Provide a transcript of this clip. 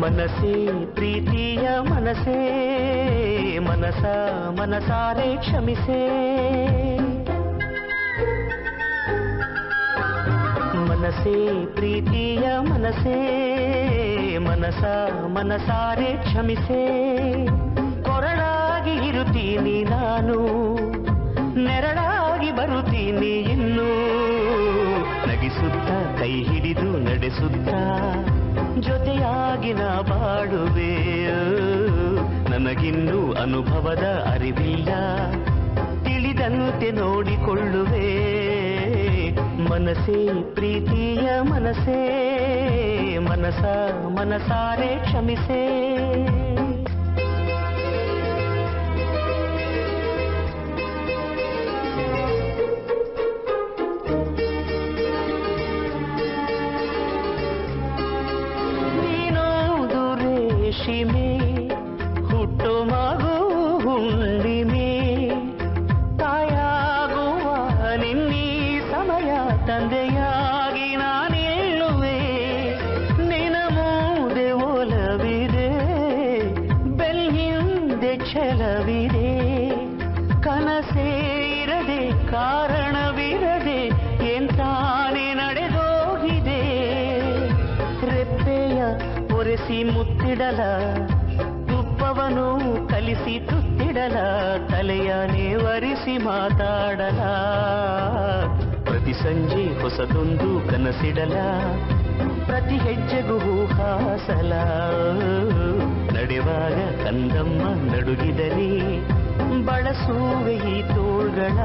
ಮನಸೇ ಪ್ರೀತಿಯ ಮನಸೇ ಮನಸಾರೆ ಕ್ಷಮಿಸೇ ಮನಸೇ ಪ್ರೀತಿಯ ಮನಸೇ ಮನಸಾರೆ ಕ್ಷಮಿಸೇ ಕೊರಳಾಗಿ ಇರುತ್ತೀನಿ ನಾನು ನೆರಳಾಗಿ ಬರುತ್ತೀನಿ ಇನ್ನು ನಗಿಸುತ್ತ ಕೈ ಹಿಡಿದು ನಡೆಸುತ್ತ ಜೊತೆಯಾಗಿ ನಾ ಬಾಡುವೆ ನನಗಿನ್ನೂ ಅನುಭವದ ಅರಿವಿಲ್ಲ ತಿಳಿದಂತೆ ನೋಡಿಕೊಳ್ಳುವೆ ಮನಸೇ ಪ್ರೀತಿಯ ಮನಸೇ ಮನಸಾರೆ ಕ್ಷಮಿಸೇ ರೇಷಿಮೆ ಹುಟ್ಟು ಮಗು ಹುಣ್ಣಿಮೆ ತಾಯಾಗುವ ನಿನ್ನೀ ಸಮಯ ತಂದೆಯಾಗಿ ನಾನೇಳುವೆ ನಿನ ಮುಂದೆ ಒಲವಿದೆ ಬೆಳ್ಳಿಂದೆ ಛಲವಿದೆ ಕನಸೇ ಇರದೆ ಕಾರಣವಿರದೆ ಎಂತಾನೆ ನಡೆದೋಗಿದೆ ರೆಪ್ಪೆಯ ಒರೆಸಿ ಮುತ್ತಿಡಲ ತುಪ್ಪವನು ಕಲಿಸಿ ತುತ್ತಿಡಲ ತಲೆಯನೇ ಒರೆಸಿ ಮಾತಾಡಲ ಪ್ರತಿ ಸಂಜೆ ಹೊಸದೊಂದು ಕನಸಿಡಲ ಪ್ರತಿ ಹೆಜ್ಜೆಗೂ ಹಾಸಲ ನಡೆವಾಗ ಕಂದಮ್ಮ ನಡುಗಿದಲಿ ಬಳಸುವೆ ಈ ತೋಳ್ಗಳ